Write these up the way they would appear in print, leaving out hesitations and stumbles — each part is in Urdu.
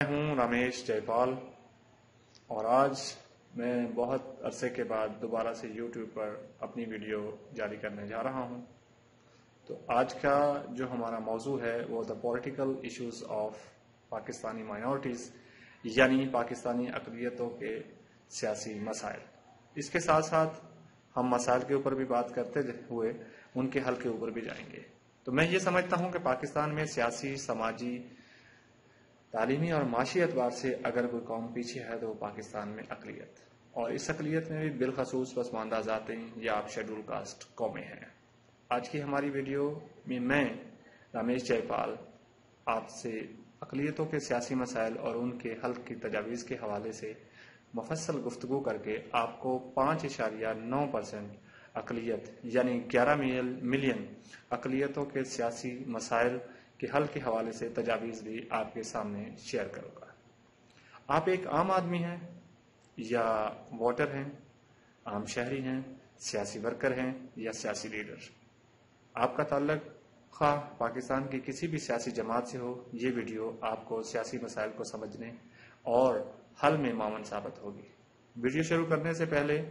میں ہوں رمیش جیپال اور آج میں بہت عرصے کے بعد دوبارہ سے یوٹیوب پر اپنی ویڈیو جاری کرنے جا رہا ہوں۔ تو آج کا جو ہمارا موضوع ہے وہ the political issues of Pakistani minorities, یعنی پاکستانی اقلیتوں کے سیاسی مسائل۔ اس کے ساتھ ساتھ ہم مسائل کے اوپر بھی بات کرتے ہوئے ان کے حل کے اوپر بھی جائیں گے۔ تو میں یہ سمجھتا ہوں کہ پاکستان میں سیاسی، سماجی، تعلیمی اور معاشی اعتبار سے اگر کوئی قوم پیچھے ہے تو وہ پاکستان میں اقلیت، اور اس اقلیت میں بھی بالخصوص پسماندہ ذاتیں یا آپ شیڈول کاسٹ قومیں ہیں۔ آج کی ہماری ویڈیو میں رمیش جیپال آپ سے اقلیتوں کے سیاسی مسائل اور ان کے حل کی تجاویز کے حوالے سے مفصل گفتگو کر کے آپ کو 5.9% اقلیت یعنی 11 ملین اقلیتوں کے سیاسی مسائل کے حل کے حوالے سے تجاویز بھی آپ کے سامنے شیئر کروں گا۔ آپ ایک عام آدمی ہیں یا ووٹر ہیں، عام شہری ہیں، سیاسی ورکر ہیں یا سیاسی لیڈر، آپ کا تعلق خواہ پاکستان کی کسی بھی سیاسی جماعت سے ہو، یہ ویڈیو آپ کو سیاسی مسائل کو سمجھنے اور حل میں معاون ثابت ہوگی۔ ویڈیو شروع کرنے سے پہلے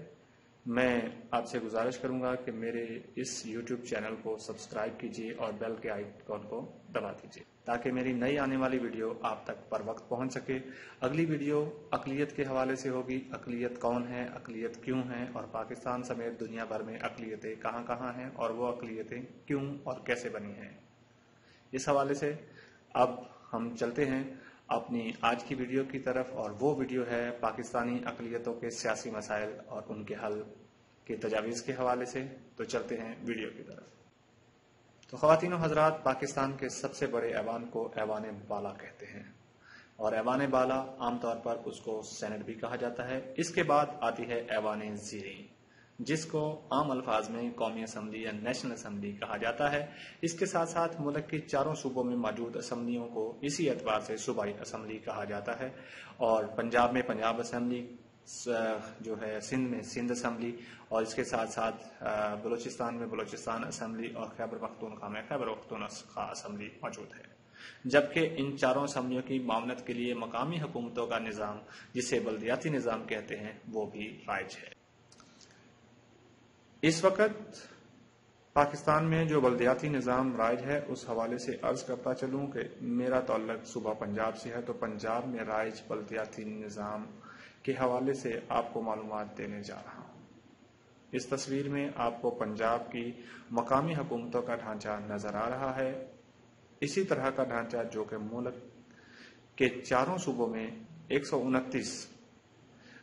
میں آپ سے گزارش کروں گا کہ میرے اس یوٹیوب چینل کو سبسکرائب کیجیے اور بیل کے آئیکن کو دبا دیجیے تاکہ میری نئی آنے والی ویڈیو آپ تک پر وقت پہنچ سکے۔ اگلی ویڈیو اقلیت کے حوالے سے ہوگی، اقلیت کون ہے، اقلیت کیوں ہیں، اور پاکستان سمیت دنیا بھر میں اقلیتیں کہاں کہاں ہیں اور وہ اقلیتیں کیوں اور کیسے بنی ہیں۔ اس حوالے سے اب ہم چلتے ہیں اپنی آج کی ویڈیو کی طرف، اور وہ ویڈیو ہے پاکستانی اقلیتوں کے سیاسی مسائل اور ان کے حل کے تجاویز کے حوالے سے۔ تو چلتے ہیں ویڈیو کی طرف۔ تو خواتین و حضرات، پاکستان کے سب سے بڑے ایوان کو ایوان بالا کہتے ہیں، اور ایوان بالا عام طور پر اس کو سینٹ بھی کہا جاتا ہے۔ اس کے بعد آتی ہے ایوان زیریں، جس کو عام الفاظ میں قومی اسمبلی یا نیشنل اسمبلی کہا جاتا ہے۔ اس کے ساتھ ساتھ ملک کے چاروں صوبوں میں موجود اسمبلیوں کو اسی اعتبار سے صوبائی اسمبلی کہا جاتا ہے، اور پنجاب میں پنجاب اسمبلی، جو ہے سندھ میں سندھ اسمبلی، اور اس کے ساتھ ساتھ بلوچستان میں بلوچستان اسمبلی، اور خیبر پختونخوا میں خیبر پختونخوا اسمبلی موجود ہے۔ جبکہ ان چاروں اسمبلیوں کی معاونت کے لیے مقامی حکومتوں کا نظام، جسے بلدیاتی نظام کہتے ہیں، وہ بھی رائج ہے۔ اس وقت پاکستان میں جو بلدیاتی نظام رائج ہے، اس حوالے سے عرض کرتا چلوں کہ میرا تعلق صوبہ پنجاب سے ہے، تو پنجاب میں رائج بلدیاتی نظام کے حوالے سے آپ کو معلومات دینے جا رہا ہوں۔ اس تصویر میں آپ کو پنجاب کی مقامی حکومتوں کا ڈھانچہ نظر آ رہا ہے۔ اسی طرح کا ڈھانچہ جو کہ ملک کے چاروں صوبوں میں 129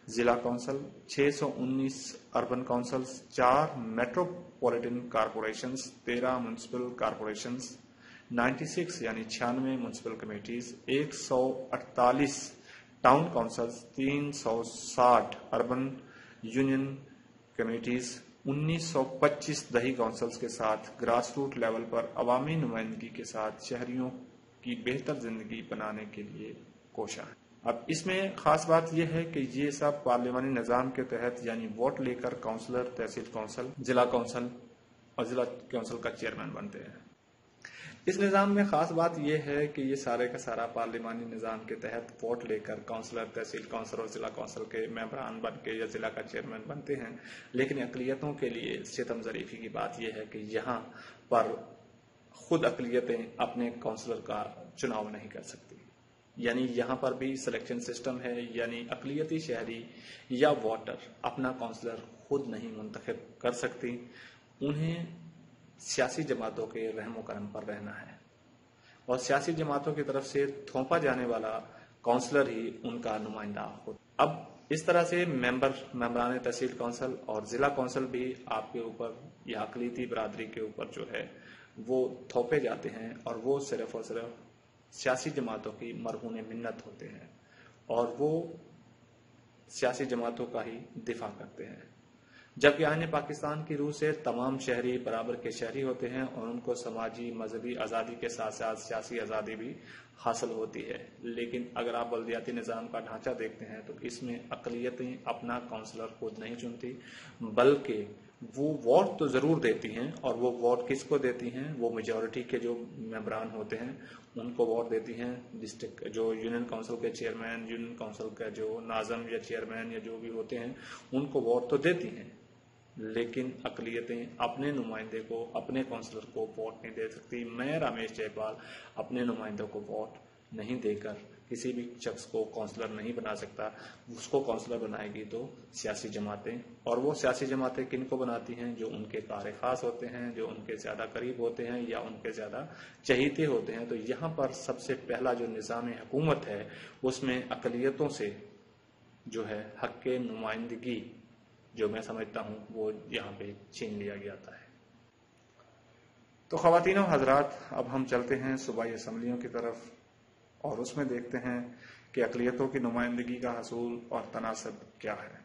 ضلع council, 619 urban councils, 4 metropolitan corporations, 13 municipal corporations, 96 یعنی 96 municipal committees, 148 town councils, 360 urban union committees, 1925 دیہی کونسلز کے ساتھ گراس روٹ لیول پر عوامی نمائندگی کے ساتھ شہریوں کی بہتر زندگی بنانے کے لیے کوشاں ہے۔ اب اس میں خاص بات یہ ہے کہ یہ سب پارلیمانی نظام کے تحت، یعنی ووٹ لے کر کونسلر، تحصیل کونسل، ضلع کونسل اور ضلع کونسل کا چیئرمین بنتے ہیں۔ اس نظام میں خاص بات یہ ہے کہ یہ سارے کا سارا پارلیمانی نظام کے تحت ووٹ لے کر کونسلر، تحصیل کونسل اور ضلع کونسل کے ممبران بن کے یا ضلع کا چیئرمین بنتے ہیں۔ لیکن اقلیتوں کے لیے ستم ظریفی کی بات یہ ہے کہ یہاں پر خود اقلیتیں اپنے کونسلر کا چناؤ نہیں کر سکتی، یعنی یہاں پر بھی سلیکشن سسٹم ہے، یعنی اقلیتی شہری یا ووٹر اپنا کونسلر خود نہیں منتخب کر سکتی، انہیں سیاسی جماعتوں کے رحم و کرم پر رہنا ہے، اور سیاسی جماعتوں کی طرف سے تھوپا جانے والا کونسلر ہی ان کا نمائندہ ہوتا۔ اب اس طرح سے ممبران تحصیل کونسل اور ضلع کونسل بھی آپ کے اوپر یا اقلیتی برادری کے اوپر جو ہے وہ تھوپے جاتے ہیں، اور وہ صرف اور صرف سیاسی جماعتوں کی مرہون منت ہوتے ہیں، اور وہ سیاسی جماعتوں کا ہی دفاع کرتے ہیں۔ جبکہ آئین پاکستان کی روح سے تمام شہری برابر کے شہری ہوتے ہیں، اور ان کو سماجی مذہبی آزادی کے ساتھ ساتھ سیاسی آزادی بھی حاصل ہوتی ہے۔ لیکن اگر آپ بلدیاتی نظام کا ڈھانچہ دیکھتے ہیں تو اس میں اقلیتیں اپنا کونسلر خود نہیں چنتی، بلکہ وہ ووٹ تو ضرور دیتی ہیں، اور وہ ووٹ کس کو دیتی ہیں؟ وہ میجورٹی کے جو ممبران ہوتے ہیں ان کو ووٹ دیتی ہیں. ڈسٹرکٹ جو یونین کونسل کے چیئرمین، یونین کونسل کا جو ناظم یا چیئرمین یا جو بھی ہوتے ہیں ان کو ووٹ تو دیتی ہیں، لیکن اقلیتیں اپنے نمائندے کو، اپنے کونسلر کو ووٹ نہیں دے سکتی. میں رمیش جے پال اپنے نمائندوں کو ووٹ نہیں دے کر کسی بھی شخص کو کونسلر نہیں بنا سکتا. اس کو کونسلر بنائے گی تو سیاسی جماعتیں، اور وہ سیاسی جماعتیں کن کو بناتی ہیں؟ جو ان کے کار خاص ہوتے ہیں، جو ان کے زیادہ قریب ہوتے ہیں یا ان کے زیادہ چہیتے ہوتے ہیں. تو یہاں پر سب سے پہلا جو نظام حکومت ہے اس میں اقلیتوں سے جو ہے حق نمائندگی جو میں سمجھتا ہوں وہ یہاں پہ چھین لیا جاتا ہے. تو خواتین و حضرات، اب ہم چلتے ہیں صوبائی اسمبلیوں کی طرف اور اس میں دیکھتے ہیں کہ اقلیتوں کی نمائندگی کا حصول اور تناسب کیا ہے.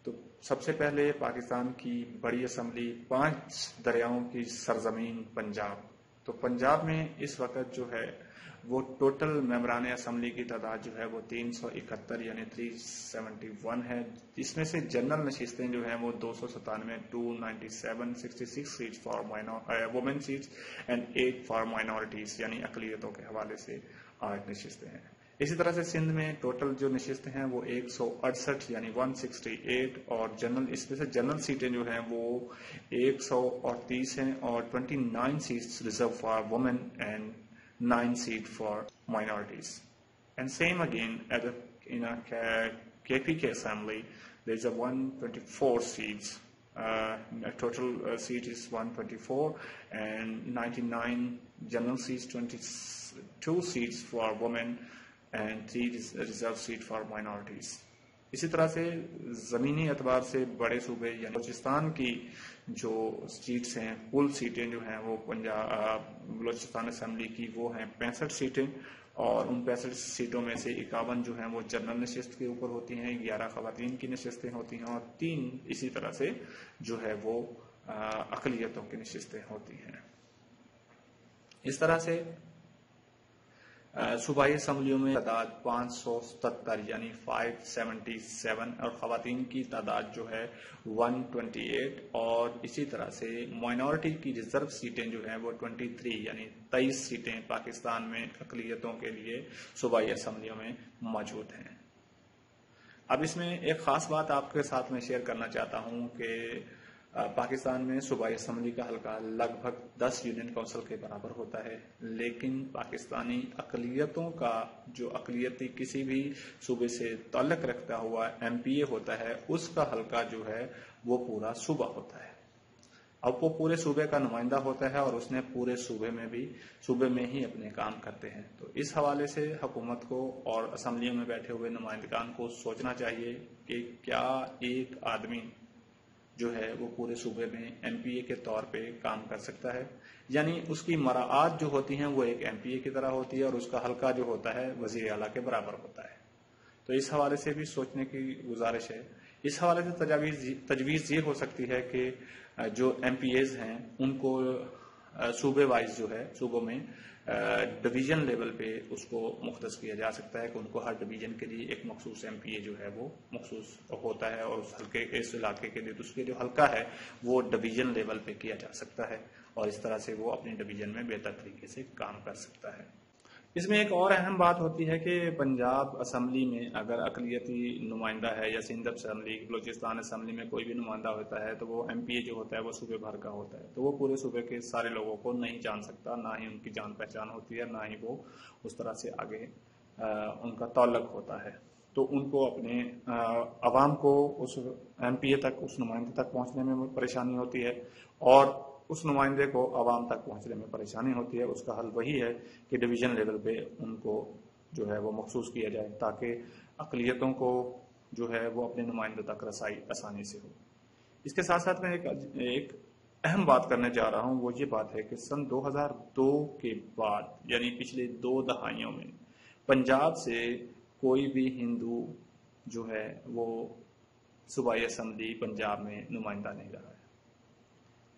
تو سب سے پہلے پاکستان کی بڑی اسمبلی 5 دریاؤں کی سرزمین پنجاب. تو پنجاب میں اس وقت جو ہے وہ ٹوٹل ممبران اسمبلی کی تعداد جو ہے وہ 371 یعنی 371 ہے. اس میں سے جنرل نشستیں جو ہیں وہ 297 297 66 seats for women seats and 8 for minorities یعنی اقلیتوں کے حوالے سے 8 نشستیں ہیں. اسی طرح سے سندھ میں ٹوٹل جو نشستیں ہیں وہ 168 یعنی 168 اور جنرل، اس میں سے جنرل سیٹیں جو ہیں وہ 130 ہیں اور 29 seats reserve for women and 9 seats for minorities. And same again in a KPK assembly, there's a 124 seats. Total seat is 124 and 99 general seats, 22 seats for women and 3 reserved seats for minorities. اسی طرح سے زمینی اعتبار سے بڑے صوبے یعنی بلوچستان کی جو سیٹس ہیں، کل سیٹیں جو ہیں وہ بلوچستان اسمبلی کی وہ ہیں 65 سیٹیں، اور ان 65 سیٹوں میں سے 51 جو ہیں وہ جنرل نشست کے اوپر ہوتی ہیں، 11 خواتین کی نشستیں ہوتی ہیں اور 3 اسی طرح سے جو ہے وہ اقلیتوں کی نشستیں ہوتی ہیں. اس طرح سے صوبائی اسمبلیوں میں تعداد 577 یعنی 577 اور خواتین کی تعداد جو ہے 128، اور اسی طرح سے مائنورٹی کی ریزرو سیٹیں جو ہیں وہ 23 یعنی 23 سیٹیں پاکستان میں اقلیتوں کے لیے صوبائی اسمبلیوں میں موجود ہیں. اب اس میں ایک خاص بات آپ کے ساتھ میں شیئر کرنا چاہتا ہوں کہ پاکستان میں صوبائی اسمبلی کا حلقہ لگ بھگ 10 یونین کونسل کے برابر ہوتا ہے، لیکن پاکستانی اقلیتوں کا جو اقلیتی کسی بھی صوبے سے تعلق رکھتا ہوا MPA ہوتا ہے اس کا حلقہ جو ہے وہ پورا صوبہ ہوتا ہے. اب وہ پورے صوبے کا نمائندہ ہوتا ہے اور اس نے پورے صوبے میں ہی اپنے کام کرتے ہیں. تو اس حوالے سے حکومت کو اور اسمبلیوں میں بیٹھے ہوئے نمائندگان کو سوچنا چاہیے کہ کیا ایک آدمی جو ہے وہ پورے صوبے میں MPA کے طور پہ کام کر سکتا ہے، یعنی اس کی مراعات جو ہوتی ہیں وہ ایک MPA کی طرح ہوتی ہے اور اس کا حلقہ جو ہوتا ہے وزیر اعلیٰ کے برابر ہوتا ہے. تو اس حوالے سے بھی سوچنے کی گزارش ہے. اس حوالے سے تجویز یہ ہو سکتی ہے کہ جو MPAs ہیں ان کو صوبے وائز جو ہے صوبوں میں ڈویژن لیول پہ اس کو مختص کیا جا سکتا ہے کہ ان کو ہر ڈویژن کے لیے ایک مخصوص MPA جو ہے وہ مخصوص ہوتا ہے اور اس حلقے اس علاقے کے لیے اس کے جو حلقہ ہے وہ ڈویژن لیول پہ کیا جا سکتا ہے اور اس طرح سے وہ اپنی ڈویژن میں بہتر طریقے سے کام کر سکتا ہے. اس میں ایک اور اہم بات ہوتی ہے کہ پنجاب اسمبلی میں اگر اقلیتی نمائندہ ہے یا سندھ اسمبلی، بلوچستان اسمبلی میں کوئی بھی نمائندہ ہوتا ہے تو وہ MPA جو ہوتا ہے وہ صوبے بھر کا ہوتا ہے، تو وہ پورے صوبے کے سارے لوگوں کو نہیں جان سکتا، نہ ہی ان کی جان پہچان ہوتی ہے، نہ ہی وہ اس طرح سے آگے ان کا تعلق ہوتا ہے. تو ان کو اپنے عوام کو اس MPA تک، اس نمائندے تک پہنچنے میں پریشانی ہوتی ہے اور اس نمائندے کو عوام تک پہنچنے میں پریشانی ہوتی ہے. اس کا حل وہی ہے کہ ڈویژن لیول پہ ان کو جو ہے وہ مخصوص کیا جائے تاکہ اقلیتوں کو جو ہے وہ اپنے نمائندوں تک رسائی آسانی سے ہو. اس کے ساتھ ساتھ میں ایک اہم بات کرنے جا رہا ہوں، وہ یہ بات ہے کہ سن 2002 کے بعد یعنی پچھلے 2 دہائیوں میں پنجاب سے کوئی بھی ہندو جو ہے وہ صوبائی اسمبلی پنجاب میں نمائندہ نہیں رہا ہے.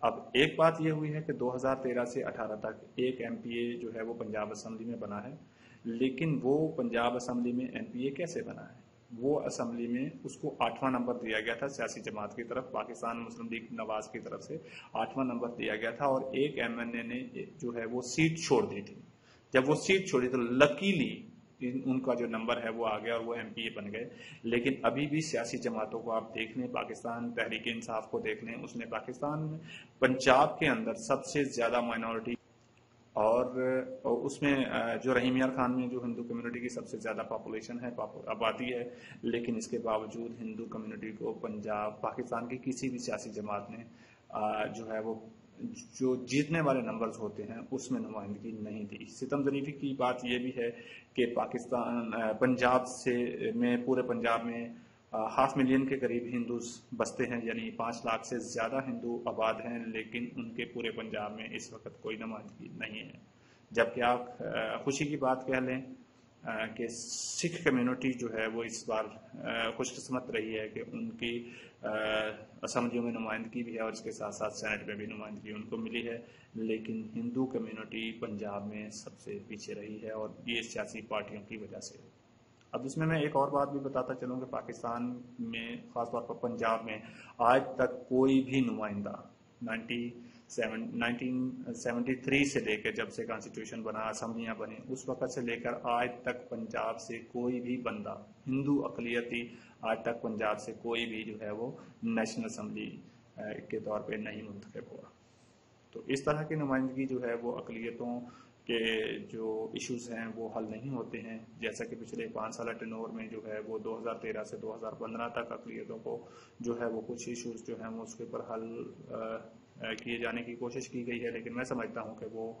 اب ایک بات یہ ہوئی ہے کہ 2013 سے 18 تک ایک MPA جو ہے وہ پنجاب اسمبلی میں بنا ہے، لیکن وہ پنجاب اسمبلی میں MPA کیسے بنا ہے؟ وہ اسمبلی میں اس کو 8واں نمبر دیا گیا تھا سیاسی جماعت کی طرف، پاکستان مسلم لیگ نواز کی طرف سے 8واں نمبر دیا گیا تھا، اور ایک ایم این اے نے جو ہے وہ سیٹ چھوڑ دی تھی. جب وہ سیٹ چھوڑی تو لکیلی ان کا جو نمبر ہے وہ آ گیا اور وہ ایم پی اے بن گئے. لیکن ابھی بھی سیاسی جماعتوں کو آپ دیکھ لیں، پاکستان تحریک انصاف کو دیکھ لیں، اس نے پاکستان میں پنجاب کے اندر سب سے زیادہ مائنورٹی، اور اس میں جو رحیم یار خان میں جو ہندو کمیونٹی کی سب سے زیادہ پاپولیشن ہے، آبادی ہے، لیکن اس کے باوجود ہندو کمیونٹی کو پنجاب پاکستان کی کسی بھی سیاسی جماعت نے جو ہے وہ جو جیتنے والے نمبرز ہوتے ہیں اس میں نمائندگی نہیں دی. ستم ظریفی کی بات یہ بھی ہے کہ پاکستان پنجاب سے میں پورے پنجاب میں 500,000 کے قریب ہندوز بستے ہیں، یعنی 5 لاکھ سے زیادہ ہندو آباد ہیں، لیکن ان کے پورے پنجاب میں اس وقت کوئی نمائندگی نہیں ہے. جبکہ آپ خوشی کی بات کہہ لیں کہ سکھ کمیونٹی جو ہے وہ اس بار خوش قسمت رہی ہے کہ ان کی اسمبلیوں میں نمائندگی بھی ہے، اور اس کے ساتھ ساتھ سینٹ میں بھی نمائندگی ان کو ملی ہے. لیکن ہندو کمیونٹی پنجاب میں سب سے پیچھے رہی ہے، اور یہ سیاسی پارٹیوں کی وجہ سے. اب اس میں ایک اور بات بھی بتاتا چلوں کہ پاکستان میں خاص طور پر پنجاب میں آج تک کوئی بھی نمائندہ 1973 سے لے کے جب سے کانسٹیٹیوشن بنا، اسمبلیاں بنی، اس وقت سے لے کر آج تک پنجاب سے کوئی بھی بندہ ہندو اقلیتی آج تک پنجاب سے کوئی بھی جو ہے وہ نیشنل اسمبلی کے طور پہ نہیں منتخب ہوا. تو اس طرح کی نمائندگی جو ہے وہ اقلیتوں کے جو ایشوز ہیں وہ حل نہیں ہوتے ہیں. جیسا کہ پچھلے 5 سالہ ٹینور میں جو ہے وہ 2013 سے 2015 تک اقلیتوں کو جو ہے وہ کچھ ایشوز جو ہیں وہ اس کے اوپر حل کیے جانے کی کوشش کی گئی ہے، لیکن میں سمجھتا ہوں کہ وہ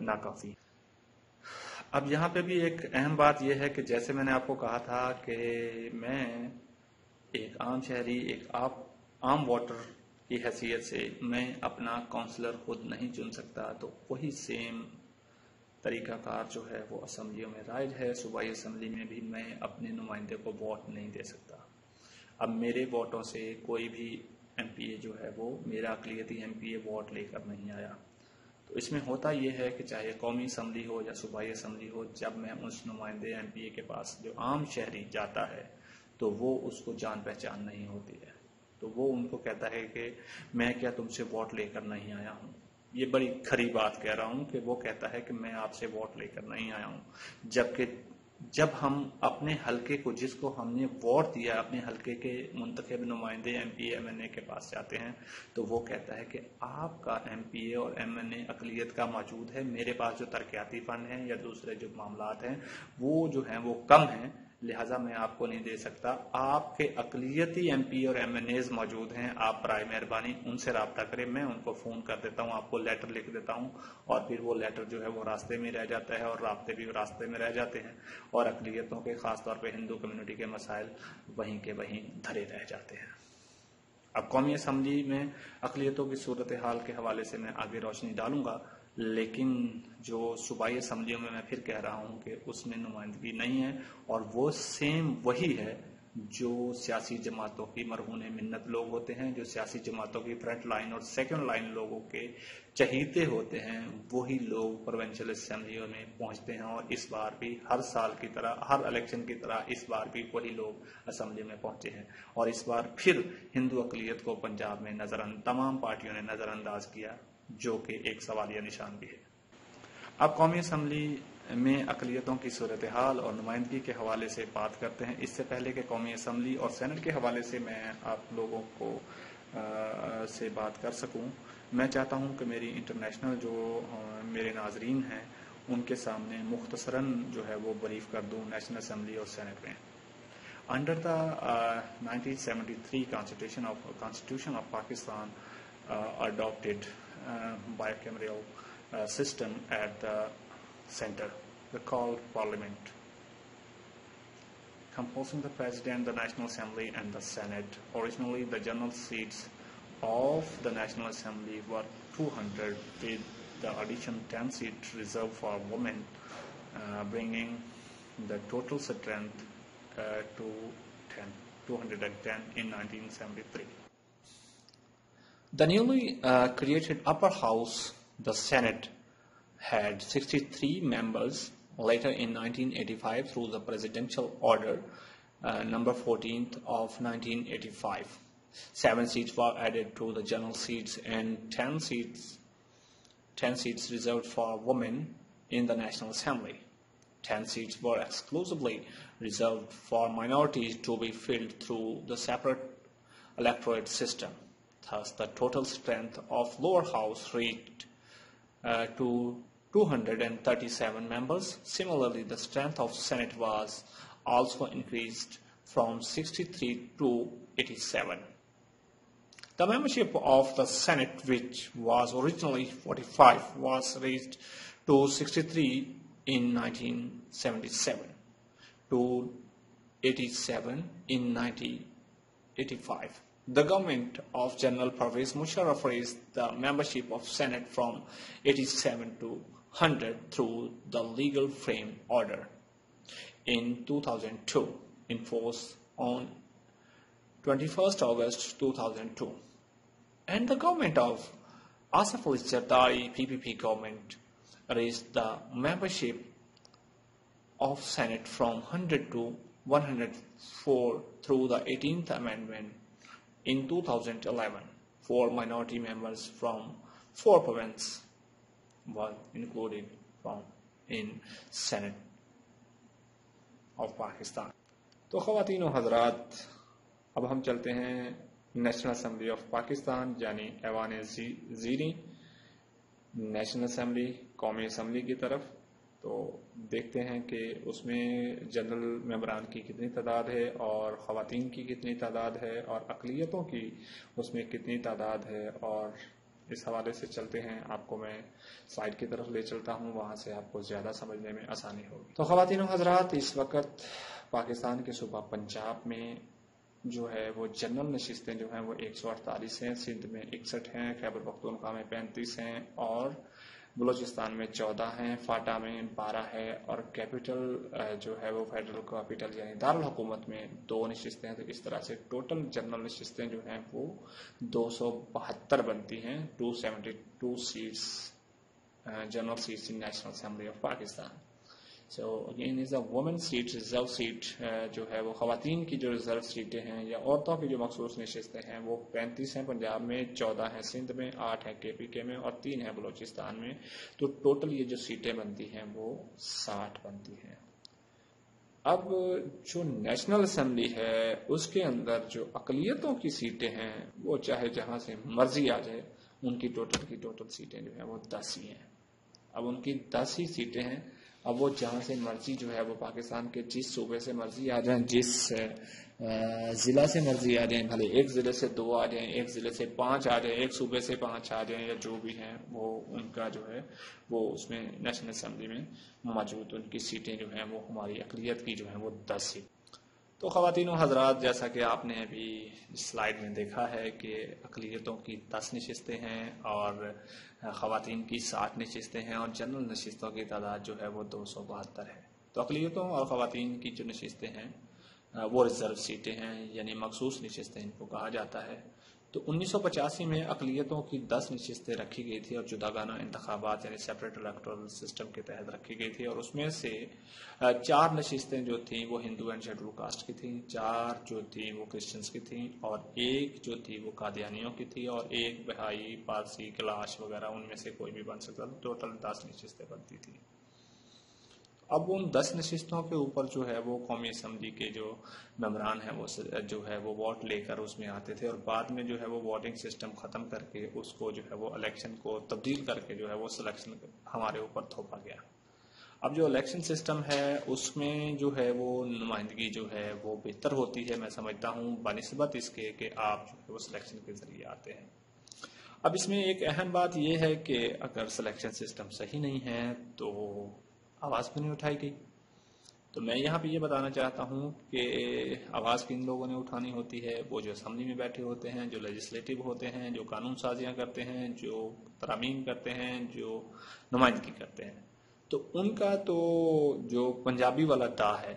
ناکافی. اب یہاں پہ بھی ایک اہم بات یہ ہے کہ جیسے میں نے آپ کو کہا تھا کہ میں ایک عام شہری، ایک عام ووٹر کی حیثیت سے میں اپنا کونسلر خود نہیں چن سکتا، تو وہی سیم طریقہ کار جو ہے وہ اسمبلیوں میں رائج ہے. صوبائی اسمبلی میں بھی میں اپنے نمائندے کو ووٹ نہیں دے سکتا. اب میرے ووٹوں سے کوئی بھی ایم پی اے جو ہے وہ میرا اقلیتی ایم پی اے ووٹ لے کر نہیں آیا. تو اس میں ہوتا یہ ہے کہ چاہے قومی اسمبلی ہو یا صوبائی اسمبلی ہو، جب میں اس نمائندے ایم پی اے کے پاس جو عام شہری جاتا ہے تو وہ اس کو جان پہچان نہیں ہوتی ہے، تو وہ ان کو کہتا ہے کہ میں کیا تم سے ووٹ لے کر نہیں آیا ہوں. یہ بڑی کھری بات کہہ رہا ہوں کہ وہ کہتا ہے کہ میں آپ سے ووٹ لے کر نہیں آیا ہوں، جبکہ جب ہم اپنے حلقے کو، جس کو ہم نے ووٹ دیا، اپنے حلقے کے منتخب نمائندے M P A M N A کے پاس جاتے ہیں تو وہ کہتا ہے کہ آپ کا ایم پی اے اور ایم این اے اقلیت کا موجود ہے، میرے پاس جو ترقیاتی فنڈ ہیں یا دوسرے جو معاملات ہیں وہ جو ہیں وہ کم ہیں، لہٰذا میں آپ کو نہیں دے سکتا. آپ کے اقلیتی ایم پی اور ایم این ایز موجود ہیں، آپ برائے مہربانی ان سے رابطہ کریں، میں ان کو فون کر دیتا ہوں، آپ کو لیٹر لکھ دیتا ہوں، اور پھر وہ لیٹر جو ہے وہ راستے میں رہ جاتا ہے، اور رابطے بھی راستے میں رہ جاتے ہیں، اور اقلیتوں کے خاص طور پہ ہندو کمیونٹی کے مسائل وہیں کے وہیں دھرے رہ جاتے ہیں. اب قومی اسمبلی میں اقلیتوں کی صورتحال کے حوالے سے میں آگے روشنی ڈالوں گا، لیکن جو صوبائی اسمبلیوں میں فر کہہ رہا ہوں کہ اس میں نمائندگی نہیں ہے، اور وہ سیم وہی ہے جو سیاسی جماعتوں کی مرہون منت لوگ ہوتے ہیں، جو سیاسی جماعتوں کی فرنٹ لائن اور سیکنڈ لائن لوگوں کے چہیتے ہوتے ہیں، وہی لوگ پروونشل اسمبلیوں میں پہنچتے ہیں. اور اس بار بھی ہر سال کی طرح، ہر الیکشن کی طرح اس بار بھی وہی لوگ اسمبلی میں پہنچے ہیں، اور اس بار پھر ہندو اقلیت کو پنجاب میں تمام پارٹیوں نے نظر انداز کیا، جو کہ ایک سوالیہ نشان بھی ہے. اب قومی اسمبلی میں اقلیتوں کی صورتحال اور نمائندگی کے حوالے سے بات کرتے ہیں. اس سے پہلے کہ قومی اسمبلی اور سینٹ کے حوالے سے میں آپ لوگوں کو سے بات کر سکوں، میں چاہتا ہوں کہ میری انٹرنیشنل جو میرے ناظرین ہیں ان کے سامنے مختصراً جو ہے وہ بریف کر دوں نیشنل اسمبلی اور سینٹ میں. Under the 1973 Constitution of Pakistan adopted bicameral system at the center, called Parliament, composing the President, the National Assembly, and the Senate. Originally, the general seats of the National Assembly were 200, with the addition 10 seats reserved for women, bringing the total strength to 210 in 1973. The newly created upper house, the Senate, had 63 members. Later in 1985, through the presidential order, number 14th of 1985. 7 seats were added to the general seats and 10 seats reserved for women in the National Assembly. 10 seats were exclusively reserved for minorities to be filled through the separate electorate system. Thus, the total strength of lower house reached to 237 members. Similarly, the strength of Senate was also increased from 63 to 87. The membership of the Senate, which was originally 45, was raised to 63 in 1977, to 87 in 1985. The government of General Pervez Musharraf raised the membership of Senate from 87 to 100 through the legal frame order in 2002, in force on 21st August 2002. And the government of Asif Ali Zardari PPP government raised the membership of Senate from 100 to 104 through the 18th Amendment in 2011. 4 minority members from 4 provinces were included in Senate of Pakistan. تو خواتین و حضرات، اب ہم چلتے ہیں نیشنل اسمبلی آف پاکستان یعنی ایوان زیریں نیشنل اسمبلی، قومی اسمبلی کی طرف. تو دیکھتے ہیں کہ اس میں جنرل ممبران کی کتنی تعداد ہے اور خواتین کی کتنی تعداد ہے اور اقلیتوں کی اس میں کتنی تعداد ہے، اور اس حوالے سے چلتے ہیں. آپ کو میں سائٹ کی طرف لے چلتا ہوں، وہاں سے آپ کو زیادہ سمجھنے میں آسانی ہوگی. تو خواتین و حضرات، اس وقت پاکستان کے صوبہ پنجاب میں جو ہے وہ جنرل نشستیں جو ہیں وہ 148 ہیں، سندھ میں 61 ہیں، خیبر پختونخوا میں 35 ہیں، اور بلوچستان میں 14 ہیں، فاٹا میں 12 ہے، اور کیپٹل جو ہے وہ فیڈرل کیپٹل یعنی دارالحکومت میں 2 نشستیں ہیں. تو اس طرح سے ٹوٹل جنرل نشستیں جو ہیں وہ 272 بنتی ہیں. 272 seats general seats in National Assembly of Pakistan. So again as a women seat, reserve seat جو ہے وہ خواتین کی جو ریزرو سیٹیں ہیں یا عورتوں کی جو مخصوص نشستیں ہیں وہ 35 ہیں پنجاب میں، 14 ہیں سندھ میں، 8 ہیں KPK میں اور 3 ہیں بلوچستان میں. تو ٹوٹل یہ جو سیٹیں بنتی ہیں وہ 60 بنتی ہیں. اب جو نیشنل اسمبلی ہے اس کے اندر جو اقلیتوں کی سیٹیں ہیں وہ چاہے جہاں سے مرضی آ جائے، ان کی ٹوٹل سیٹیں جو ہیں وہ 10 ہی ہیں. اب ان کی 10 ہی سیٹیں ہیں. اب وہ جہاں سے مرضی جو ہے وہ پاکستان کے جس صوبے سے مرضی آ جائیں، جس ضلع سے مرضی آ جائیں، بھلے ایک ضلع سے 2 آ جائیں، ایک ضلع سے 5 آ جائیں، ایک صوبے سے 5 آ جائیں، یا جو بھی ہیں وہ ان کا جو ہے وہ اس میں نیشنل اسمبلی میں موجود ان کی سیٹیں جو ہیں وہ ہماری اقلیت کی جو ہیں وہ 10 ہی. تو خواتین و حضرات، جیسا کہ آپ نے ابھی سلائیڈ میں دیکھا ہے کہ اقلیتوں کی 10 نشستیں ہیں اور خواتین کی 60 نشستیں ہیں، اور جنرل نشستوں کی تعداد جو ہے وہ 272 ہے. تو اقلیتوں اور خواتین کی جو نشستیں ہیں وہ ریزرو سیٹیں ہیں یعنی مخصوص نشستیں ان کو کہا جاتا ہے. تو 1985 میں اقلیتوں کی 10 نشستیں رکھی گئی تھی اور جداگانہ انتخابات یعنی سیپریٹ الیکٹورل سسٹم کے تحت رکھی گئی تھی، اور اس میں سے 4 نشستیں جو تھیں وہ ہندو اینڈ شیڈول کاسٹ کی تھیں، 4 جو تھیں وہ کرسچنس کی تھیں، اور 1 جو تھی وہ قادیانیوں کی تھی، اور 1 بہائی، پارسی، کلاش وغیرہ ان میں سے کوئی بھی بن سکتا تھا. ٹوٹل 10 نشستیں بنتی تھیں. اب ان 10 نشستوں کے اوپر جو ہے وہ قومی اسمبلی کے جو ممبران ہیں وہ جو ہے وہ ووٹ لے کر اس میں آتے تھے، اور بعد میں جو ہے وہ ووٹنگ سسٹم ختم کر کے اس کو جو ہے وہ الیکشن کو تبدیل کر کے جو ہے وہ سلیکشن ہمارے اوپر تھوپا گیا. اب جو الیکشن سسٹم ہے اس میں جو ہے وہ نمائندگی جو ہے وہ بہتر ہوتی ہے، میں سمجھتا ہوں، بنسبت اس کے کہ آپ جو ہے وہ سلیکشن کے ذریعے آتے ہیں. اب اس میں ایک اہم بات یہ ہے کہ اگر سلیکشن سسٹم صحیح نہیں ہے تو آواز بھی نہیں اٹھائی گئی. تو میں یہاں پہ یہ بتانا چاہتا ہوں کہ آواز کن لوگوں نے اٹھانی ہوتی ہے؟ وہ جو اسمبلی میں بیٹھے ہوتے ہیں، جو لیجسلیٹو ہوتے ہیں، جو قانون سازیاں کرتے ہیں، جو ترامیم کرتے ہیں، جو نمائندگی کرتے ہیں. تو ان کا تو جو پنجابی والا دا ہے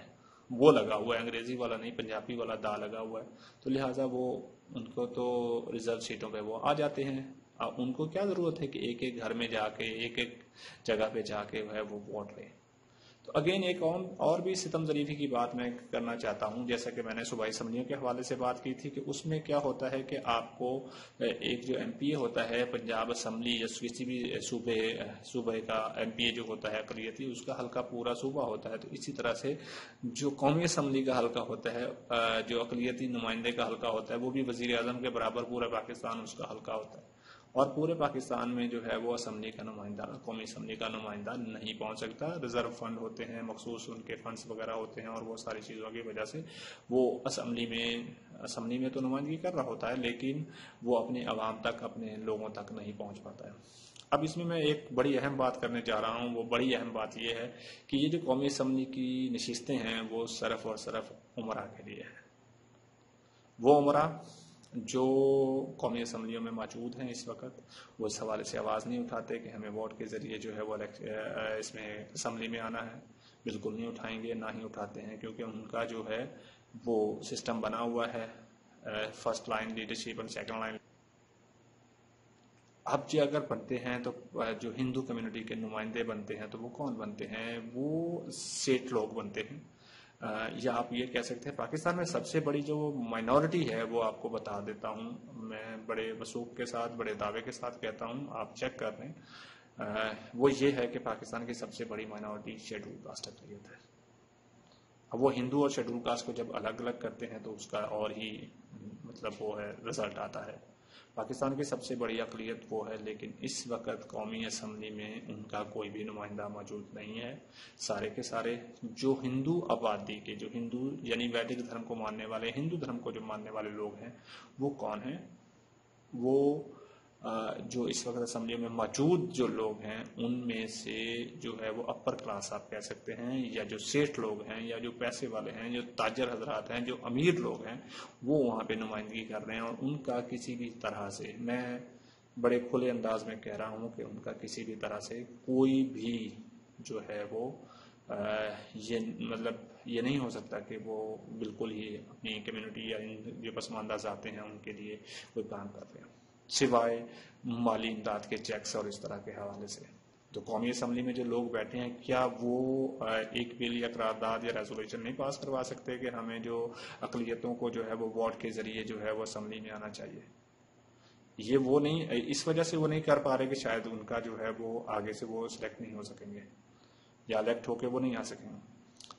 وہ لگا ہوا ہے، انگریزی والا نہیں، پنجابی والا دا لگا ہوا ہے. تو لہٰذا وہ ان کو تو ریزرو سیٹوں پہ وہ آ جاتے ہیں. اب ان کو کیا ضرورت ہے کہ ایک ایک گھر میں جا کے، ایک ایک جگہ پہ جا کے وہ ووٹ لیں. تو تو اگین ایک اور بھی ستم ظریفی کی بات میں کرنا چاہتا ہوں، جیسا کہ میں نے صوبائی اسمبلیوں کے حوالے سے بات کی تھی کہ اس میں کیا ہوتا ہے کہ آپ کو ایک جو ایم پی اے ہوتا ہے پنجاب اسمبلی یا کسی بھی صوبے کا ایم پی اے جو ہوتا ہے اقلیتی، اس کا حلقہ پورا صوبہ ہوتا ہے، تو اسی طرح سے جو قومی اسمبلی کا حلقہ ہوتا ہے، جو اقلیتی نمائندے کا حلقہ ہوتا ہے، وہ بھی وزیر اعظم کے برابر پورا پاکستان اس کا حلقہ ہوتا ہے، اور پورے پاکستان میں جو ہے وہ اسمبلی کا نمائندہ، قومی اسمبلی کا نمائندہ نہیں پہنچ سکتا۔ ریزرو فنڈ ہوتے ہیں، مخصوص ان کے فنڈز وغیرہ ہوتے ہیں، اور وہ ساری چیزوں کی وجہ سے وہ اسمبلی میں تو نمائندگی کر رہا ہوتا ہے، لیکن وہ اپنے عوام تک، اپنے لوگوں تک نہیں پہنچ پاتا ہے۔ اب اس میں ایک بڑی اہم بات کرنے جا رہا ہوں، وہ بڑی اہم بات یہ ہے کہ یہ جو قومی اسمبلی کی نشستیں ہیں وہ صرف اور صرف عمرا کے لیے ہیں۔ وہ عمرا جو قومی اسمبلیوں میں موجود ہیں اس وقت، وہ اس حوالے سے آواز نہیں اٹھاتے کہ ہمیں ووٹ کے ذریعے جو ہے وہ اس میں اسمبلی میں آنا ہے، بالکل نہیں اٹھائیں گے، نہ ہی اٹھاتے ہیں، کیونکہ ان کا جو ہے وہ سسٹم بنا ہوا ہے، فرسٹ لائن لیڈرشپ اور سیکنڈ لائن۔ اب جو اگر بنتے ہیں تو جو ہندو کمیونٹی کے نمائندے بنتے ہیں تو وہ کون بنتے ہیں؟ وہ سیٹ لوگ بنتے ہیں، یا آپ یہ کہہ سکتے ہیں پاکستان میں سب سے بڑی جو مائنورٹی ہے وہ آپ کو بتا دیتا ہوں، میں بڑے وثوق کے ساتھ، بڑے دعوے کے ساتھ کہتا ہوں، آپ چیک کر رہے ہیں، وہ یہ ہے کہ پاکستان کی سب سے بڑی مائنورٹی شیڈول کاسٹ اقلیت ہے۔ اب وہ ہندو اور شیڈول کاسٹ کو جب الگ الگ کرتے ہیں تو اس کا اور ہی مطلب وہ ہے رزلٹ آتا ہے۔ پاکستان کی سب سے بڑی اقلیت وہ ہے، لیکن اس وقت قومی اسمبلی میں ان کا کوئی بھی نمائندہ موجود نہیں ہے۔ سارے کے سارے جو ہندو آبادی کے، جو ہندو یعنی ویدک دھرم کو ماننے والے، ہندو دھرم کو جو ماننے والے لوگ ہیں، وہ کون ہیں؟ وہ جو اس وقت اسمبلی میں موجود جو لوگ ہیں ان میں سے جو ہے وہ اپر کلاس آپ کہہ سکتے ہیں، یا جو سیٹ لوگ ہیں، یا جو پیسے والے ہیں، جو تاجر حضرات ہیں، جو امیر لوگ ہیں، وہ وہاں پہ نمائندگی کر رہے ہیں، اور ان کا کسی بھی طرح سے، میں بڑے کھلے انداز میں کہہ رہا ہوں کہ ان کا کسی بھی طرح سے کوئی بھی جو ہے وہ یہ مطلب یہ نہیں ہو سکتا کہ وہ بالکل ہی اپنی کمیونٹی یا جو پسماندہ ذاتیں ہیں ان کے لیے کوئی کام کر رہے ہیں، سوائے مالی امداد کے چیکس اور اس طرح کے حوالے سے۔ تو قومی اسمبلی میں جو لوگ بیٹھے ہیں، کیا وہ ایک بل یا قرارداد یا ریزولوشن نہیں پاس کروا سکتے کہ ہمیں جو اقلیتوں کو جو ہے وہ ووٹ کے ذریعے جو ہے وہ اسمبلی میں آنا چاہیے؟ یہ وہ نہیں، اس وجہ سے وہ نہیں کر پا رہے کہ شاید ان کا جو ہے وہ آگے سے وہ سلیکٹ نہیں ہو سکیں گے، یا الیکٹ ہو کے وہ نہیں آ سکیں گے۔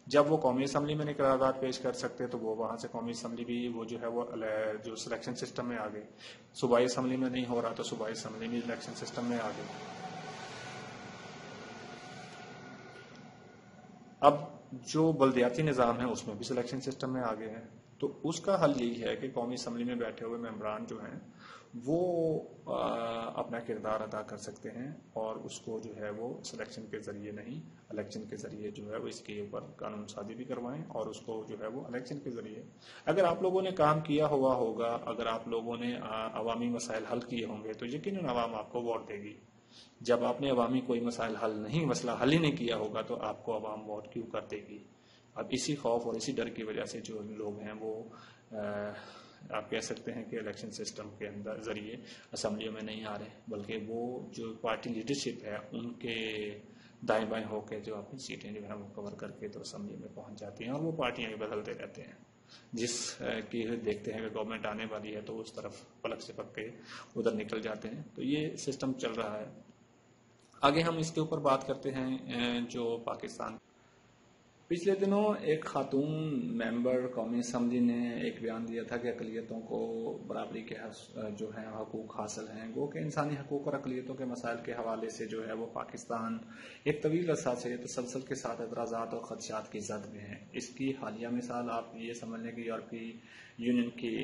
جب وہ قومی اسمبلی میں نہیں قرارداد پیش کر سکتے تو وہ وہاں سے قومی اسمبلی بھی وہ جو ہے وہ جو سلیکشن سسٹم میں آ گئی، صوبائی اسمبلی میں نہیں ہو رہا تو صوبائی اسمبلی بھی الیکشن سسٹم میں آ گئی۔ اب جو بلدیاتی نظام ہے اس میں بھی سلیکشن سسٹم میں آ گئے ہیں، تو اس کا حل یہی ہے کہ قومی اسمبلی میں بیٹھے ہوئے ممبران جو ہیں وہ اپنا کردار ادا کر سکتے ہیں، اور اس کو جو ہے وہ سلیکشن کے ذریعے نہیں، الیکشن کے ذریعے جو ہے وہ اس کے اوپر قانون سازی بھی کروائیں، اور اس کو جو ہے وہ الیکشن کے ذریعے اگر آپ لوگوں نے کام کیا ہوا ہوگا، اگر آپ لوگوں نے عوامی مسائل حل کیے ہوں گے تو یقیناً عوام آپ کو ووٹ دے گی۔ جب آپ نے عوامی کوئی مسائل مسئلہ حل ہی نہیں کیا ہوگا تو آپ کو عوام ووٹ کیوں کر دے گی؟ اب اسی خوف اور اسی ڈر کی وجہ سے جو لوگ ہیں وہ آپ کہہ سکتے ہیں کہ الیکشن سسٹم کے اندر ذریعے اسمبلیوں میں نہیں آ رہے، بلکہ وہ جو پارٹی لیڈرشپ ہے ان کے دائیں بائیں ہو کے جو اپنی سیٹیں جو ہے وہ کور کر کے تو اسمبلی میں پہنچ جاتی ہیں، اور وہ پارٹیاں بھی بدلتے رہتے ہیں، جس کی دیکھتے ہیں کہ گورنمنٹ آنے والی ہے تو اس طرف پلک سے پک کے ادھر نکل جاتے ہیں۔ تو یہ سسٹم چل رہا ہے۔ آگے ہم اس کے اوپر بات کرتے ہیں جو پاکستان پچھلے دنوں ایک خاتون ممبر قومی اسمبلی نے ایک بیان دیا تھا کہ اقلیتوں کو برابری کے جو ہیں حقوق حاصل ہیں، گو کہ انسانی حقوق اور اقلیتوں کے مسائل کے حوالے سے جو ہے وہ پاکستان ایک طویل عرصہ سے تسلسل کے ساتھ اعتراضات اور خدشات کی زد میں ہے۔ اس کی حالیہ مثال آپ یہ سمجھ لیں کہ یورپی یونین کی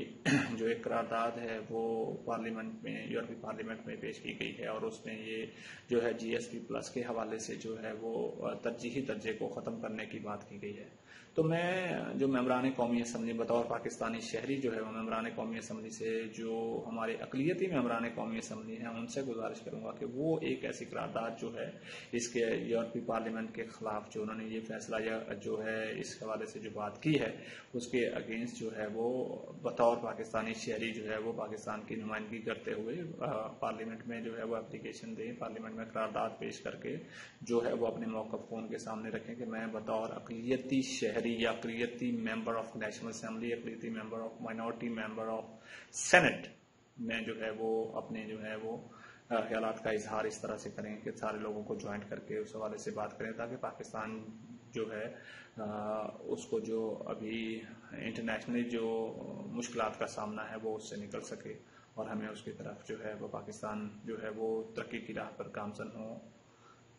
جو ایک قرارداد ہے وہ پارلیمنٹ میں، یورپی پارلیمنٹ میں پیش کی گئی ہے، اور اس میں یہ جو ہے جی ایس پی پلس کے حوالے سے جو ہے وہ ترجیحی درجے کو ختم کرنے کی بات کی گئی ہے۔ تو میں جو ممبران قومی اسمبلی بطور پاکستانی شہری جو ہے وہ ممبران قومی اسمبلی سے جو ہمارے اقلیتی ممبران قومی اسمبلی ہیں ان سے گزارش کروں گا کہ وہ ایک ایسی قرارداد جو ہے اس کے یورپی پارلیمنٹ کے خلاف جو انہوں نے یہ فیصلہ یا جو ہے اس حوالے سے جو بات کی ہے اس کے اگینسٹ جو ہے وہ بطور پاکستانی شہری جو ہے وہ پاکستان کی نمائندگی کرتے ہوئے پارلیمنٹ میں جو ہے وہ اپلیکیشن دیں، پارلیمنٹ میں قرارداد پیش کر کے جو ہے وہ اپنے موقف کو ان کے سامنے رکھیں کہ میں بطور اقلیتی شہری یا اقلیتی ممبر آف نیشنل اسمبلی، اقلیتی member of minority member of Senate میں جو ہے وہ اپنے جو ہے وہ خیالات کا اظہار اس طرح سے کریں کہ سارے لوگوں کو جوائنٹ کر کے اس حوالے سے بات کریں، تاکہ پاکستان جو ہے اس کو جو ابھی انٹرنیشنلی جو مشکلات کا سامنا ہے وہ اس سے نکل سکے اور ہمیں اس کی طرف جو ہے وہ پاکستان جو ہے وہ ترقی کی راہ پر گامزن ہو۔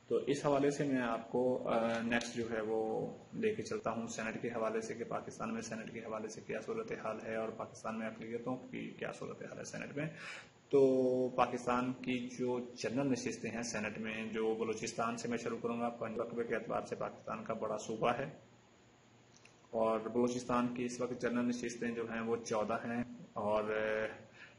تو اس حوالے سے میں آپ کو نیکسٹ جو ہے وہ لے کے چلتا ہوں سینٹ کے حوالے سے کہ پاکستان میں سینٹ کے حوالے سے کیا صورتحال ہے اور پاکستان میں اقلیتوں کی کیا صورتحال ہے سینٹ میں۔ تو پاکستان کی جو جنرل نشستیں ہیں سینٹ میں، جو بلوچستان سے میں شروع کروں گا، پنج رقبے کے اعتبار سے پاکستان کا بڑا صوبہ ہے اور بلوچستان کی اس وقت جنرل نشستیں جو ہیں وہ 14 ہیں اور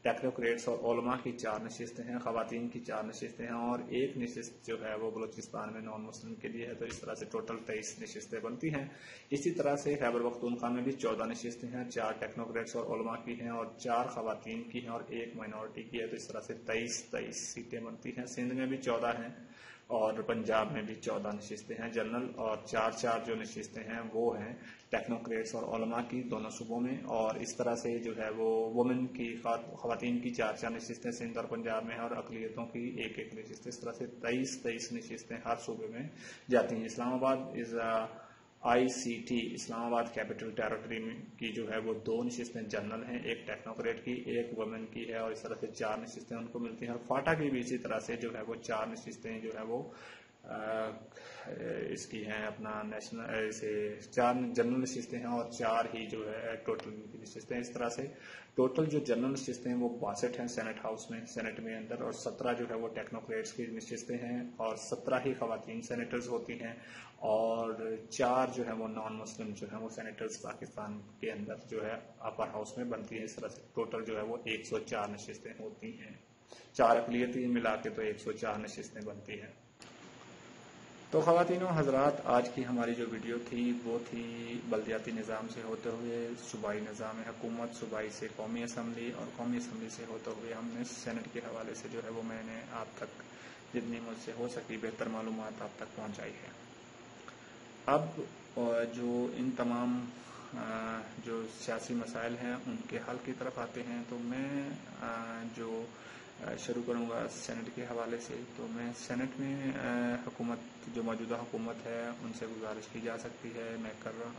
ٹیکنوکریٹس اور علماء کی 4 نشستیں ہیں، خواتین کی 4 نشستیں ہیں اور ایک نشست جو ہے وہ بلوچستان میں نان مسلم کے لیے ہے، تو اس طرح سے ٹوٹل 23 نشستیں بنتی ہیں۔ اسی طرح سے خیبر پختونخوا میں بھی 14 نشستیں ہیں، 4 ٹیکنوکریٹس اور علماء کی ہیں اور 4 خواتین کی ہیں اور 1 مائنورٹی کی ہے، تو اس طرح سے 23 سیٹیں بنتی ہیں۔ سندھ میں بھی 14 ہیں اور پنجاب میں بھی 14 نشستیں ہیں جنرل، اور 4 جو نشستیں ہیں وہ ہیں ٹیکنوکریٹس اور علماء کی دونوں صوبوں میں، اور اس طرح سے جو ہے وہ وومن کی خواتین کی 4 نشستیں سندھ اور پنجاب میں ہیں اور اقلیتوں کی 1 نشست، اس طرح سے 23 نشستیں ہر صوبے میں جاتی ہیں۔ اسلام آباد ICT اسلام آباد کیپٹل ٹیریٹری کی جو ہے وہ 2 نشستیں جنرل ہیں، 1 ٹیکنوکریٹ کی 1 وومن کی ہے اور اس طرح سے 4 نشستیں ان کو ملتی ہیں، اور فاٹا کی بھی اسی طرح سے جو ہے وہ 4 نشستیں جو ہے وہ اس کی ہیں اپنا نیشنل سے 4 جنرل نشستیں ہیں اور 4 ہی جو ہے ٹوٹل نشستیں، اس طرح سے ٹوٹل جو جنرل نشستیں ہیں وہ 62 ہیں سینٹ ہاؤس میں، سینٹ میں اندر، اور 17 جو ہے وہ ٹیکنوکریٹس کی نشستیں ہیں اور 17 ہی خواتین سینیٹرز ہوتی ہیں اور 4 جو ہے وہ نان مسلم جو ہیں وہ سینیٹرز پاکستان کے اندر جو ہے اپر ہاؤس میں بنتی ہیں۔ اس طرح سے ٹوٹل جو ہے وہ 104 نشستیں ہوتی ہیں، 4 اقلیتی ملا کے تو 104 نشستیں بنتی ہیں۔ تو خواتین و حضرات، آج کی ہماری جو ویڈیو تھی وہ تھی بلدیاتی نظام سے ہوتے ہوئے صوبائی نظام حکومت، صوبائی سے قومی اسمبلی اور قومی اسمبلی سے ہوتے ہوئے ہم نے سینٹ کے حوالے سے جو ہے وہ میں نے آپ تک جتنی مجھ سے ہو سکی بہتر معلومات آپ تک پہنچائی ہے۔ اب جو ان تمام جو سیاسی مسائل ہیں ان کے حل کی طرف آتے ہیں، تو میں جو شروع کروں گا سینٹ کے حوالے سے، تو میں سینٹ میں حکومت جو موجودہ حکومت ہے ان سے گزارش کی جا سکتی ہے،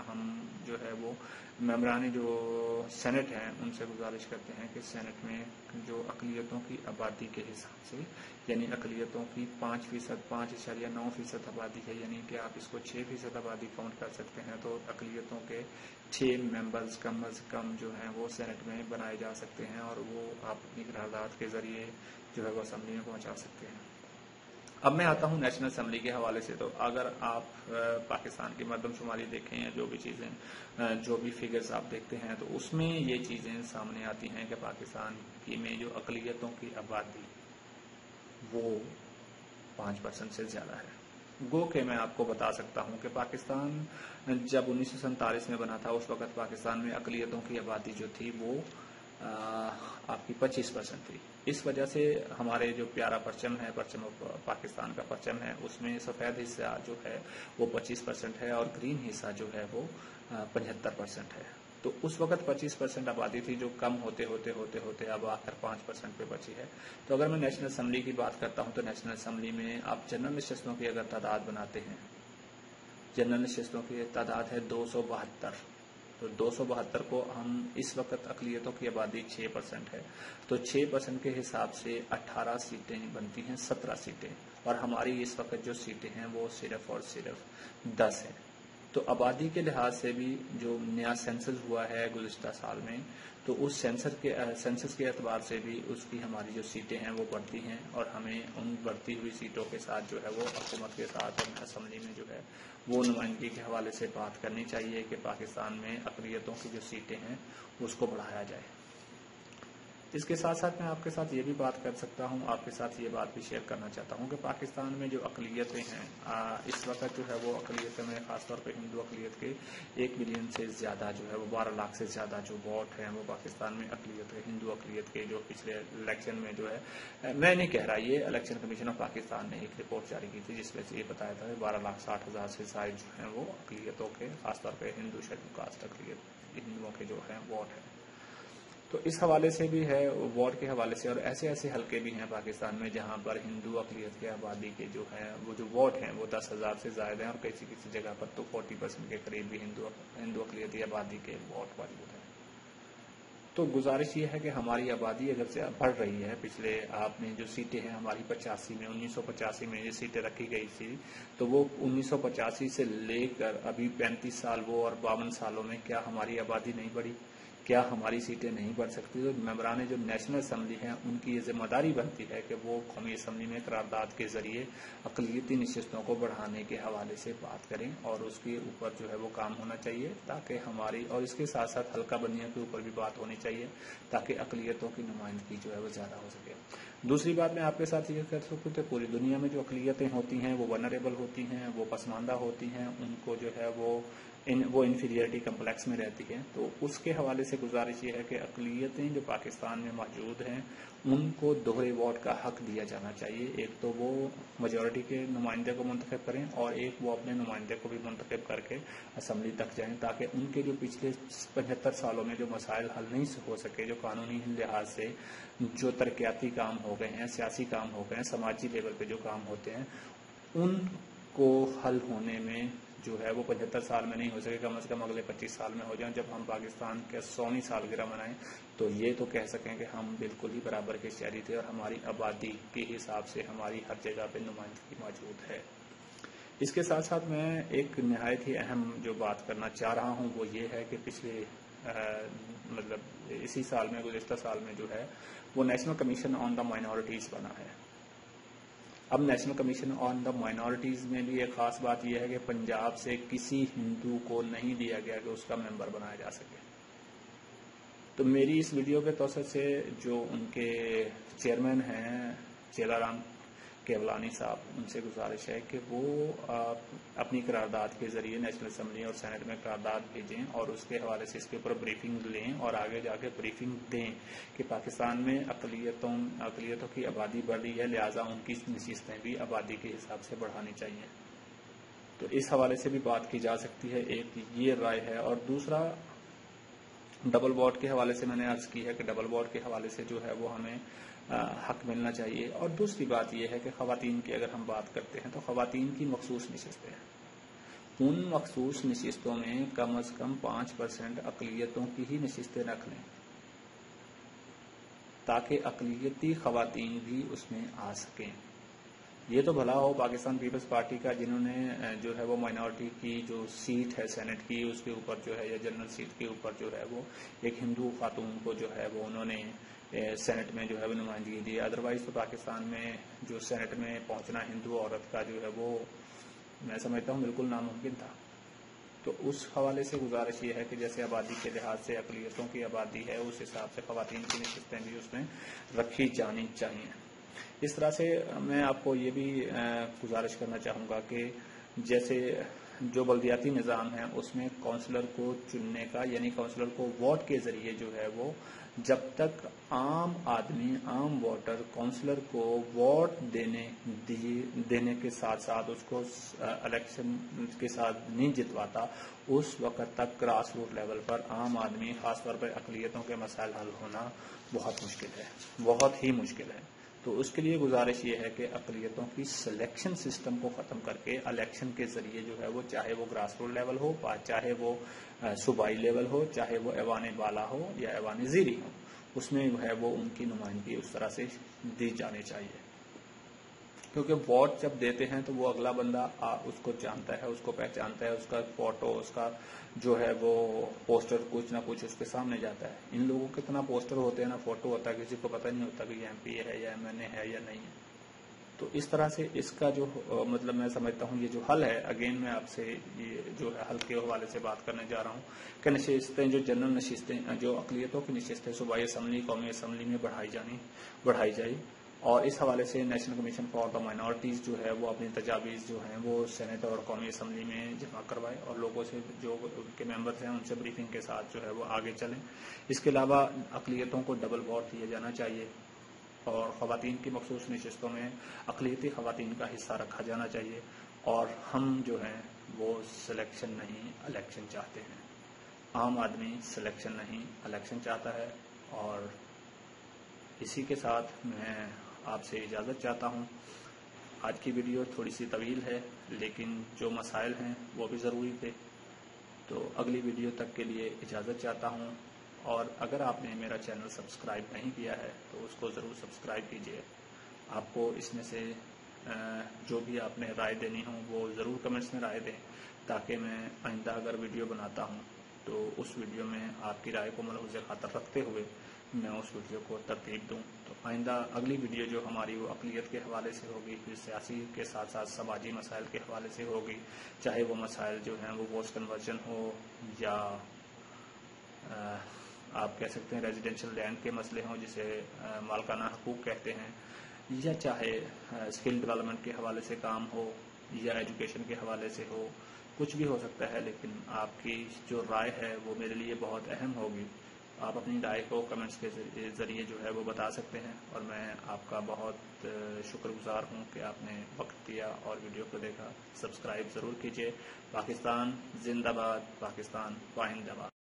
ہم جو ہے وہ ممبران جو سینٹ ہیں ان سے گزارش کرتے ہیں کہ سینٹ میں جو اقلیتوں کی آبادی کے حساب سے، یعنی اقلیتوں کی 5%، 5.9% آبادی ہے، یعنی کہ آپ اس کو 6% آبادی کاؤنٹ کر سکتے ہیں، تو اقلیتوں کے 6 ممبرز کم از کم جو ہیں وہ سینٹ میں بنائے جا سکتے ہیں اور وہ آپ اپنی قرارداد کے ذریعے جو ہے وہ اسمبلی میں پہنچا سکتے ہیں۔ اب میں آتا ہوں نیشنل اسمبلی کے حوالے سے، تو اگر آپ پاکستان کی مردم شماری دیکھیں یا جو بھی چیزیں جو بھی فگرز آپ دیکھتے ہیں تو اس میں یہ چیزیں سامنے آتی ہیں کہ پاکستان کی میں جو اقلیتوں کی آبادی وہ 5% سے زیادہ ہے۔ گو کہ میں آپ کو بتا سکتا ہوں کہ پاکستان جب 1947 میں بنا تھا اس وقت پاکستان میں اقلیتوں کی آبادی جو تھی وہ آپ کی 25% تھی۔ اس وجہ سے ہمارے جو پیارا پرچم ہے، پرچم پاکستان کا پرچم ہے، اس میں سفید حصہ جو ہے وہ 25% ہے اور گرین حصہ جو ہے وہ 75% ہے۔ تو اس وقت 25% آبادی تھی جو کم ہوتے ہوتے اب آخر 5% پہ بچی ہے۔ تو اگر میں نیشنل اسمبلی کی بات کرتا ہوں تو نیشنل اسمبلی میں آپ جنرل نشستوں کی اگر تعداد بناتے ہیں، جنرل نشستوں کی تعداد ہے 272، تو 272 کو ہم اس وقت اقلیتوں کی آبادی 6% ہے، تو 6% کے حساب سے 18 سیٹیں بنتی ہیں، 17 سیٹیں، اور ہماری اس وقت جو سیٹیں ہیں وہ صرف اور صرف 10 ہیں۔ تو آبادی کے لحاظ سے بھی جو نیا سینسس ہوا ہے گزشتہ سال میں، تو اس سینسس کے اعتبار سے بھی اس کی ہماری جو سیٹیں ہیں وہ بڑھتی ہیں، اور ہمیں ان بڑھتی ہوئی سیٹوں کے ساتھ جو ہے وہ حکومت کے ساتھ اور اسمبلی میں جو ہے وہ نمائندگی کے حوالے سے بات کرنی چاہیے کہ پاکستان میں اقلیتوں کی جو سیٹیں ہیں اس کو بڑھایا جائے۔ اس کے ساتھ ساتھ میں آپ کے ساتھ یہ بھی بات کر سکتا ہوں، آپ کے ساتھ یہ بات بھی شیئر کرنا چاہتا ہوں کہ پاکستان میں جو اقلیتیں ہیں اس وقت جو ہے وہ اقلیتوں میں خاص طور پہ ہندو اقلیت کے 1 ملین سے زیادہ جو ہے وہ 12 لاکھ سے زیادہ جو ووٹ ہیں وہ پاکستان میں اقلیت کے ہندو اقلیت کے جو پچھلے الیکشن میں جو ہے، میں نہیں کہہ رہا، یہ الیکشن کمیشن آف پاکستان نے ایک رپورٹ جاری کی تھی جس میں سے یہ بتایا تھا کہ 12,60,000 سے زائد جو ہیں وہ اقلیتوں کے خاص طور پہ ہندو شیڈول کاسٹ اقلیت ہندوؤں کے جو ہیں ووٹ ہیں۔ تو اس حوالے سے بھی ہے، ووٹ کے حوالے سے، اور ایسے ایسے حلقے بھی ہیں پاکستان میں جہاں پر ہندو اقلیت کی آبادی کے جو ہیں وہ جو ووٹ ہیں وہ 10,000 سے زائد ہیں، اور کسی کسی جگہ پر تو 40% کے قریب بھی ہندو اقلیتی آبادی کے ووٹ موجود ہیں۔ تو گزارش یہ ہے کہ ہماری آبادی اگر سے بڑھ رہی ہے، پچھلے آپ نے جو سیٹیں ہیں ہماری 85 میں 1985 میں یہ سیٹیں رکھی گئی تھی، تو وہ 1985 سے لے کر ابھی 35 سال وہ اور 52 سالوں میں کیا ہماری آبادی نہیں بڑھی؟ کیا ہماری سیٹیں نہیں بڑھ سکتی؟ تو ممبران جو نیشنل اسمبلی ہیں ان کی یہ ذمہ داری بنتی ہے کہ وہ قومی اسمبلی میں قرارداد کے ذریعے اقلیتی نشستوں کو بڑھانے کے حوالے سے بات کریں، اور اس کے اوپر جو ہے وہ کام ہونا چاہیے تاکہ ہماری، اور اس کے ساتھ ساتھ حلقہ بندیوں کے اوپر بھی بات ہونی چاہیے تاکہ اقلیتوں کی نمائندگی جو ہے وہ زیادہ ہو سکے۔ دوسری بات میں آپ کے ساتھ یہ کر سکوں کہ پوری دنیا میں جو اقلیتیں ہوتی ہیں وہ ونریبل ہوتی ہیں، وہ پسماندہ ہوتی ہیں، ان کو جو ہے وہ انفیریئرٹی کمپلیکس میں رہتی ہے۔ تو اس کے حوالے سے گزارش یہ ہے کہ اقلیتیں جو پاکستان میں موجود ہیں ان کو دوہرے ووٹ کا حق دیا جانا چاہیے، ایک تو وہ میجورٹی کے نمائندے کو منتخب کریں اور ایک وہ اپنے نمائندے کو بھی منتخب کر کے اسمبلی تک جائیں تاکہ ان کے جو پچھلے 75 سالوں میں جو مسائل حل نہیں ہو سکے، جو قانونی لحاظ سے جو ترقیاتی کام ہو گئے ہیں، سیاسی کام ہو گئے ہیں، سماجی لیول پہ جو کام ہوتے ہیں، ان کو حل ہونے میں جو ہے وہ 75 سال میں نہیں ہو سکے، کم از کم اگلے 25 سال میں ہو جائیں۔ جب ہم پاکستان کے 100ویں سالگرہ منائیں تو یہ تو کہہ سکیں کہ ہم بالکل ہی برابر کے شہری تھے اور ہماری آبادی کے حساب سے ہماری ہر جگہ پہ نمائندگی موجود ہے۔ اس کے ساتھ ساتھ میں ایک نہایت ہی اہم جو بات کرنا چاہ رہا ہوں وہ یہ ہے کہ پچھلے مطلب اسی سال میں، گزشتہ سال میں جو ہے وہ نیشنل کمیشن آن دا مائنورٹیز بنا ہے۔ اب نیشنل کمیشن آن دا مائنورٹیز میں بھی ایک خاص بات یہ ہے کہ پنجاب سے کسی ہندو کو نہیں دیا گیا کہ اس کا ممبر بنایا جا سکے۔ تو میری اس ویڈیو کے توسط سے جو ان کے چیئرمین ہیں چیلا رام کیولانی صاحب، ان سے گزارش ہے کہ وہ اپنی قرارداد کے ذریعے نیشنل اسمبلی اور سینٹ میں قرارداد بھیجیں اور اس کے حوالے سے اس کے اوپر بریفنگ لیں اور آگے جا کے بریفنگ دیں کہ پاکستان میں اقلیتوں کی آبادی بڑھ رہی ہے، لہٰذا ان کی نشستیں بھی آبادی کے حساب سے بڑھانی چاہیے۔ تو اس حوالے سے بھی بات کی جا سکتی ہے، ایک یہ رائے ہے۔ اور دوسرا ڈبل ووٹ کے حوالے سے میں نے عرض کی ہے کہ ڈبل ووٹ کے حوالے سے جو ہے وہ ہمیں حق ملنا چاہیے۔ اور دوسری بات یہ ہے کہ خواتین کی اگر ہم بات کرتے ہیں تو خواتین کی مخصوص نشستیں ہیں، ان مخصوص نشستوں میں کم از کم 5% اقلیتوں کی ہی نشستیں رکھ لیں تاکہ اقلیتی خواتین بھی اس میں آ سکیں۔ یہ تو بھلا ہو پاکستان پیپلز پارٹی کا جنہوں نے جو ہے وہ مائنورٹی کی جو سیٹ ہے سینٹ کی اس کے اوپر جو ہے یا جنرل سیٹ کے اوپر جو ہے وہ ایک ہندو خاتون کو جو ہے وہ انہوں نے سینٹ میں جو ہے وہ نمائندگی دی۔ ادروائز تو پاکستان میں جو سینٹ میں پہنچنا ہندو عورت کا جو ہے وہ میں سمجھتا ہوں بالکل ناممکن تھا۔ تو اس حوالے سے گزارش یہ ہے کہ جیسے آبادی کے لحاظ سے اقلیتوں کی آبادی ہے اس حساب سے خواتین کی نشستیں بھی اس میں رکھی جانی چاہیے۔ اس طرح سے میں آپ کو یہ بھی گزارش کرنا چاہوں گا کہ جیسے جو بلدیاتی نظام ہے اس میں کونسلر کو چننے کا، یعنی کونسلر کو ووٹ کے ذریعے جو ہے وہ جب تک عام آدمی، عام ووٹر کونسلر کو ووٹ دینے کے ساتھ ساتھ اس کو الیکشن کے ساتھ نہیں جتواتا، اس وقت تک گراس روٹ لیول پر عام آدمی، خاص طور پر اقلیتوں کے مسائل حل ہونا بہت مشکل ہے، بہت ہی مشکل ہے۔ تو اس کے لیے گزارش یہ ہے کہ اقلیتوں کی سلیکشن سسٹم کو ختم کر کے الیکشن کے ذریعے جو ہے وہ چاہے وہ گراس روٹ لیول ہو، چاہے وہ صوبائی لیول ہو، چاہے وہ ایوان بالا ہو یا ایوان زیری ہو، اس میں جو ہے وہ ان کی نمائندگی اس طرح سے دی جانی چاہیے۔ کیونکہ ووٹ جب دیتے ہیں تو وہ اگلا بندہ اس کو جانتا ہے، اس کو پہچانتا ہے، اس کا فوٹو، اس کا جو ہے وہ پوسٹر کچھ نہ کچھ اس کے سامنے جاتا ہے۔ ان لوگوں کے اتنا پوسٹر ہوتے ہیں نا فوٹو ہوتا ہے، کسی کو پتہ نہیں ہوتا کہ یہ ایم پی ہے یا ایم این اے ہے یا نہیں ہے۔ تو اس طرح سے اس کا جو مطلب میں سمجھتا ہوں یہ جو حل ہے، اگین میں آپ سے یہ جو ہے حل کے حوالے سے بات کرنے جا رہا ہوں کہ نشستیں جو جنرل نشستیں جو اقلیتوں کی نشستیں صوبائی اسمبلی قومی اسمبلی میں بڑھائی جائے، اور اس حوالے سے national commission for the minorities جو ہے وہ اپنی تجاویز جو ہیں وہ سینٹ اور قومی اسمبلی میں جمع کروائے اور لوگوں سے جو ان کے ممبرز ہیں ان سے بریفنگ کے ساتھ جو ہے وہ آگے چلیں۔ اس کے علاوہ اقلیتوں کو ڈبل ووٹ دیا جانا چاہیے اور خواتین کی مخصوص نشستوں میں اقلیتی خواتین کا حصہ رکھا جانا چاہیے، اور ہم جو ہیں وہ سلیکشن نہیں الیکشن چاہتے ہیں۔ عام آدمی سلیکشن نہیں الیکشن چاہتا ہے، اور اسی کے ساتھ میں آپ سے اجازت چاہتا ہوں۔ آج کی ویڈیو تھوڑی سی طویل ہے لیکن جو مسائل ہیں وہ بھی ضروری تھے، تو اگلی ویڈیو تک کے لیے اجازت چاہتا ہوں، اور اگر آپ نے میرا چینل سبسکرائب نہیں کیا ہے تو اس کو ضرور سبسکرائب کیجیے۔ آپ کو اس میں سے جو بھی آپ نے رائے دینی ہو وہ ضرور کمنٹس میں رائے دیں، تاکہ میں آئندہ اگر ویڈیو بناتا ہوں تو اس ویڈیو میں آپ کی رائے کو ملحوظ خاطر رکھتے ہوئے میں اس ویڈیو کو ترتیب دوں۔ تو آئندہ اگلی ویڈیو جو ہماری وہ اقلیت کے حوالے سے ہوگی، پھر سیاسی کے ساتھ ساتھ سماجی مسائل کے حوالے سے ہوگی، چاہے وہ مسائل جو ہیں وہ پوسٹ کنورژن ہو، یا آپ کہہ سکتے ہیں ریزیڈینشیل لینڈ کے مسئلے ہوں جسے مالکانہ حقوق کہتے ہیں، یا چاہے اسکل ڈیولپمنٹ کے حوالے سے کام ہو، یا ایجوکیشن کے حوالے سے ہو، کچھ بھی ہو سکتا ہے، لیکن آپ کی جو رائے ہے وہ میرے لیے بہت اہم ہوگی۔ آپ اپنی رائے کو کمنٹس کے ذریعے جو ہے وہ بتا سکتے ہیں، اور میں آپ کا بہت شکر گزار ہوں کہ آپ نے وقت دیا اور ویڈیو کو دیکھا۔ سبسکرائب ضرور کیجیے۔ پاکستان زندہ باد، پاکستان پائندہ باد۔